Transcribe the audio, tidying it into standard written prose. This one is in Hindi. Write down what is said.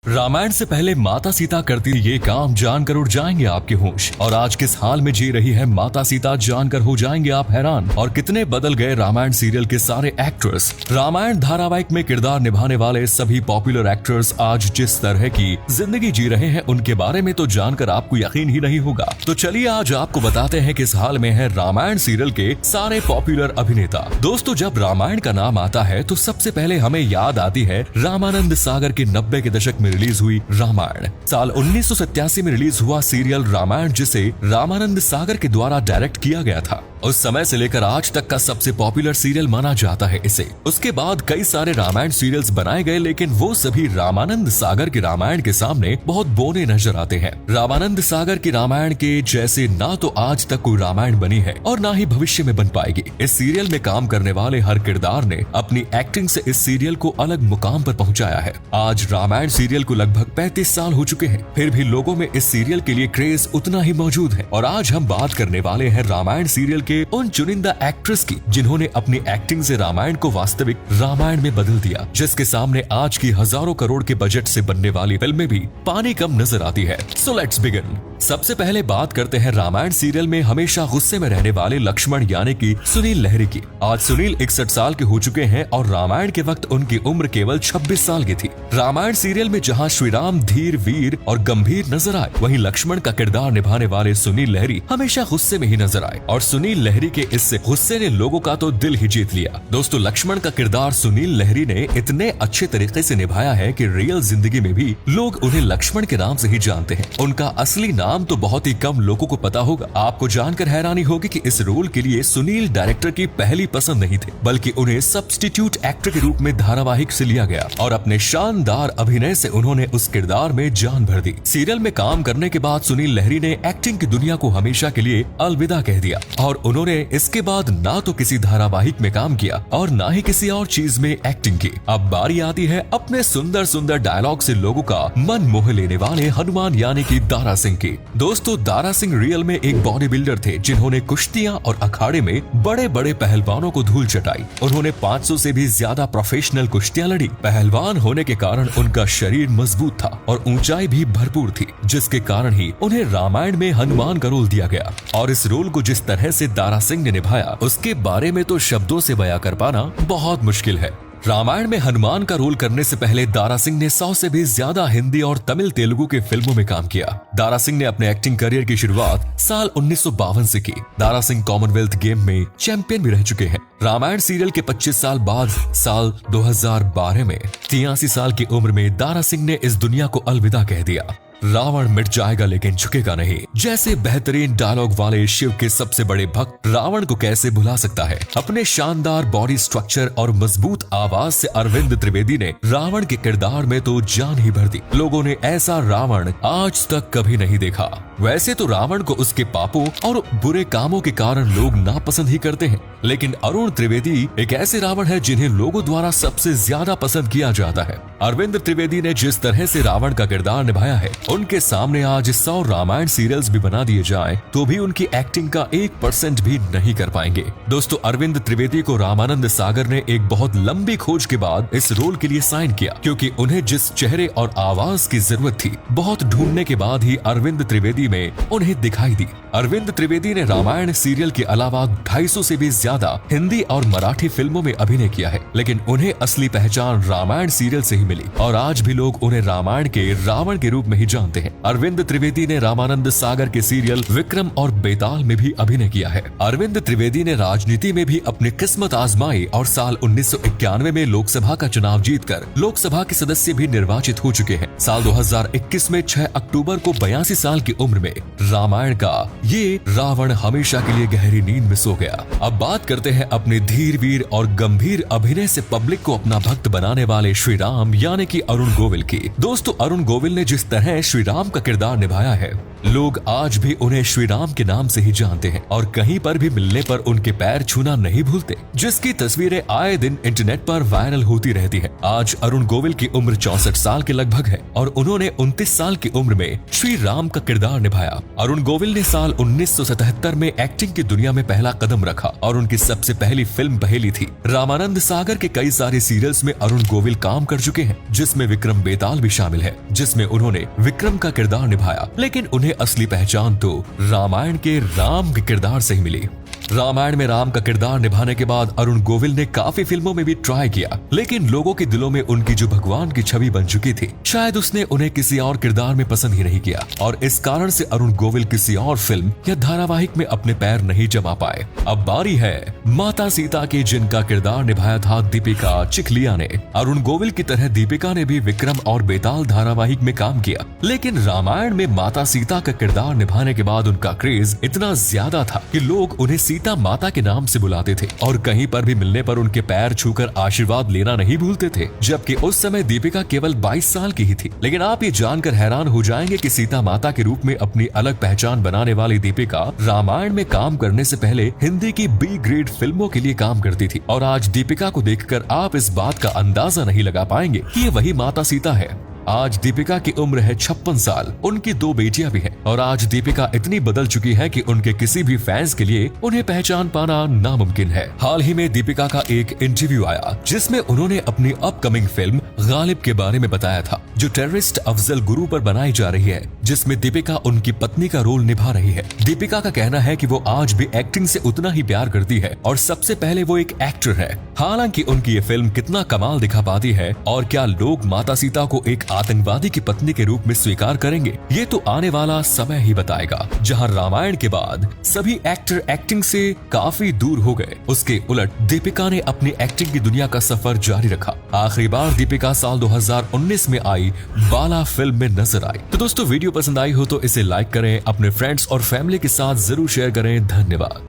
रामायण से पहले माता सीता करती ये काम जानकर उड़ जाएंगे आपके होश। और आज किस हाल में जी रही है माता सीता जानकर हो जाएंगे आप हैरान। और कितने बदल गए रामायण सीरियल के सारे एक्टर्स। रामायण धारावाहिक में किरदार निभाने वाले सभी पॉपुलर एक्टर्स आज जिस तरह की जिंदगी जी रहे हैं उनके बारे में तो जानकर आपको यकीन ही नहीं होगा। तो चलिए आज आपको बताते हैं किस हाल में है रामायण सीरियल के सारे पॉपुलर अभिनेता। दोस्तों, जब रामायण का नाम आता है तो सबसे पहले हमें याद आती है रामानंद सागर के 90 के दशक में रिलीज हुई रामायण। साल 1987 में रिलीज हुआ सीरियल रामायण, जिसे रामानंद सागर के द्वारा डायरेक्ट किया गया था। उस समय से लेकर आज तक का सबसे पॉपुलर सीरियल माना जाता है इसे। उसके बाद कई सारे रामायण सीरियल्स बनाए गए, लेकिन वो सभी रामानंद सागर के रामायण के सामने बहुत बोने नजर आते हैं। रामानंद सागर की रामायण के जैसे ना तो आज तक कोई रामायण बनी है और ना ही भविष्य में बन पाएगी। इस सीरियल में काम करने वाले हर किरदार ने अपनी एक्टिंग से इस सीरियल को अलग मुकाम पर पहुंचाया है। आज रामायण सीरियल को लगभग 35 साल हो चुके हैं, फिर भी लोगों में इस सीरियल के लिए क्रेज उतना ही मौजूद है। और आज हम बात करने वाले हैं रामायण सीरियल के उन चुनिंदा एक्ट्रेस की जिन्होंने अपनी एक्टिंग से रामायण को वास्तविक रामायण में बदल दिया, जिसके सामने आज की हजारों करोड़ के बजट से बनने वाली फिल्में भी पानी कम नजर आती है। So let's begin. सबसे पहले बात करते हैं रामायण सीरियल में हमेशा गुस्से में रहने वाले लक्ष्मण यानी कि सुनील लहरी की। आज सुनील 61 साल के हो चुके हैं और रामायण के वक्त उनकी उम्र केवल 26 साल की थी। रामायण सीरियल में जहां श्री राम धीर, वीर और गंभीर नजर आए, वहीं लक्ष्मण का किरदार निभाने वाले सुनील लहरी हमेशा गुस्से में ही नजर आए। और सुनील लहरी के इस गुस्से ने लोगों का तो दिल ही जीत लिया। दोस्तों, लक्ष्मण का किरदार सुनील लहरी ने इतने अच्छे तरीके से निभाया है कि रियल जिंदगी में भी लोग उन्हें लक्ष्मण के नाम से ही जानते हैं। उनका असली नाम तो बहुत ही कम लोगों को पता होगा। आपको जानकर हैरानी होगी कि इस रोल के लिए सुनील डायरेक्टर की पहली पसंद नहीं थे, बल्कि उन्हें सब्स्टिट्यूट एक्टर के रूप में धारावाहिक से लिया गया और अपने शानदार अभिनय से उन्होंने उस किरदार में जान भर दी। सीरियल में काम करने के बाद सुनील लहरी ने एक्टिंग की दुनिया को हमेशा के लिए अलविदा कह दिया और उन्होंने इसके बाद ना तो किसी धारावाहिक में काम किया और ना ही किसी और चीज में एक्टिंग की। अब बारी आती है अपने सुंदर सुंदर डायलॉग से लोगों का मन मोह लेने वाले हनुमान यानी कि दारा सिंह की। दोस्तों, दारा सिंह रियल में एक बॉडी बिल्डर थे जिन्होंने कुश्तियां और अखाड़े में बड़े बड़े पहलवानों को धूल चटाई। उन्होंने 500 से भी ज्यादा प्रोफेशनल कुश्तियां लड़ी। पहलवान होने के कारण उनका शरीर मजबूत था और ऊंचाई भी भरपूर थी, जिसके कारण ही उन्हें रामायण में हनुमान का रोल दिया गया। और इस रोल को जिस तरह से दारा सिंह ने निभाया, उसके बारे में तो शब्दों से बयां कर पाना बहुत मुश्किल है। रामायण में हनुमान का रोल करने से पहले दारा सिंह ने 100 से भी ज्यादा हिंदी और तमिल तेलुगु के फिल्मों में काम किया। दारा सिंह ने अपने एक्टिंग करियर की शुरुआत साल 1952 से की। दारा सिंह कॉमनवेल्थ गेम में चैंपियन भी रह चुके हैं। रामायण सीरियल के 25 साल बाद साल 2012 में 83 साल की उम्र में दारा सिंह ने इस दुनिया को अलविदा कह दिया। रावण मिट जाएगा लेकिन झुकेगा नहीं जैसे बेहतरीन डायलॉग वाले शिव के सबसे बड़े भक्त रावण को कैसे भुला सकता है। अपने शानदार बॉडी स्ट्रक्चर और मजबूत आवाज से अरविंद त्रिवेदी ने रावण के किरदार में तो जान ही भर दी। लोगों ने ऐसा रावण आज तक कभी नहीं देखा। वैसे तो रावण को उसके पापों और बुरे कामों के कारण लोग नापसंद ही करते हैं, लेकिन अरुण त्रिवेदी एक ऐसे रावण है जिन्हें लोगों द्वारा सबसे ज्यादा पसंद किया जाता है। अरविंद त्रिवेदी ने जिस तरह से रावण का किरदार निभाया है, उनके सामने आज 100 रामायण सीरियल्स भी बना दिए जाएं, तो भी उनकी एक्टिंग का 1% भी नहीं कर पाएंगे। दोस्तों, अरविंद त्रिवेदी को रामानंद सागर ने एक बहुत लंबी खोज के बाद इस रोल के लिए साइन किया, क्योंकि उन्हें जिस चेहरे और आवाज की जरूरत थी, बहुत ढूंढने के बाद ही अरविंद त्रिवेदी में उन्हें दिखाई दी। अरविंद त्रिवेदी ने रामायण सीरियल के अलावा 250 से भी ज्यादा हिंदी और मराठी फिल्मों में अभिनय किया है, लेकिन उन्हें असली पहचान रामायण सीरियल से ही मिली और आज भी लोग उन्हें रामायण के रावण के रूप में ही जानते हैं। अरविंद त्रिवेदी ने रामानंद सागर के सीरियल विक्रम और बेताल में भी अभिनय किया है। अरविंद त्रिवेदी ने राजनीति में भी अपनी किस्मत आजमाई और साल 1991 में लोकसभा का चुनाव जीतकर लोकसभा के सदस्य भी निर्वाचित हो चुके हैं। साल 2021 में 6 अक्टूबर को 82 साल की उम्र में रामायण का ये रावण हमेशा के लिए गहरी नींद में सो गया। अब बात करते हैं अपने धीर, वीर और गंभीर अभिनय से पब्लिक को अपना भक्त बनाने वाले श्री राम यानी कि अरुण गोविल की। दोस्तों, अरुण गोविल ने जिस तरह श्री राम का किरदार निभाया है, लोग आज भी उन्हें श्री राम के नाम से ही जानते हैं और कहीं पर भी मिलने पर उनके पैर छूना नहीं भूलते, जिसकी तस्वीरें आए दिन इंटरनेट पर वायरल होती रहती है। आज अरुण गोविल की उम्र 64 साल के लगभग है और उन्होंने 29 साल की उम्र में श्री राम का किरदार निभाया। अरुण गोविल ने साल 1977 में एक्टिंग की दुनिया में पहला कदम रखा और उनकी सबसे पहली फिल्म पहेली थी। रामानंद सागर के कई सारे सीरियल्स में अरुण गोविल काम कर चुके हैं, जिसमें विक्रम बेताल भी शामिल है, जिसमें उन्होंने विक्रम का किरदार निभाया। लेकिन उन्हें असली पहचान तो रामायण के राम के किरदार से ही मिली। रामायण में राम का किरदार निभाने के बाद अरुण गोविल ने काफी फिल्मों में भी ट्राई किया, लेकिन लोगों के दिलों में उनकी जो भगवान की छवि बन चुकी थी, शायद उसने उन्हें किसी और किरदार में पसंद ही नहीं किया और इस कारण से अरुण गोविल किसी और फिल्म या धारावाहिक में अपने पैर नहीं जमा पाए। अब बारी है माता सीता की, जिनका किरदार निभाया था दीपिका चिखलिया ने। अरुण गोविल की तरह दीपिका ने भी विक्रम और बेताल धारावाहिक में काम किया, लेकिन रामायण में माता सीता का किरदार निभाने के बाद उनका क्रेज इतना ज्यादा था कि लोग उन्हें सीता माता के नाम से बुलाते थे और कहीं पर भी मिलने पर उनके पैर छूकर आशीर्वाद लेना नहीं भूलते थे। जबकि उस समय दीपिका केवल 22 साल की ही थी। लेकिन आप ये जानकर हैरान हो जाएंगे कि सीता माता के रूप में अपनी अलग पहचान बनाने वाली दीपिका रामायण में काम करने से पहले हिंदी की बी ग्रेड फिल्मों के लिए काम करती थी। और आज दीपिका को देखकर आप इस बात का अंदाजा नहीं लगा पाएंगे कि ये वही माता सीता है। आज दीपिका की उम्र है 56 साल, उनकी 2 बेटियां भी हैं और आज दीपिका इतनी बदल चुकी है कि उनके किसी भी फैंस के लिए उन्हें पहचान पाना नामुमकिन है। हाल ही में दीपिका का एक इंटरव्यू आया जिसमें उन्होंने अपनी अपकमिंग फिल्म गालिब के बारे में बताया था, जो टेररिस्ट अफजल गुरु पर बनाई जा रही है, जिसमें दीपिका उनकी पत्नी का रोल निभा रही है। दीपिका का कहना है कि वो आज भी एक्टिंग से उतना ही प्यार करती है और सबसे पहले वो एक एक्टर है। हालांकि उनकी ये फिल्म कितना कमाल दिखा पाती है और क्या लोग माता सीता को एक आतंकवादी की पत्नी के रूप में स्वीकार करेंगे, ये तो आने वाला समय ही बताएगा। जहां रामायण के बाद सभी एक्टर एक्टिंग से काफी दूर हो गए, उसके उलट दीपिका ने अपनी एक्टिंग की दुनिया का सफर जारी रखा। आखिरी बार दीपिका साल 2019 में आई बाला फिल्म में नजर आई। तो दोस्तों, वीडियो पसंद आई हो तो इसे लाइक करें, अपने फ्रेंड्स और फैमिली के साथ जरूर शेयर करें। धन्यवाद।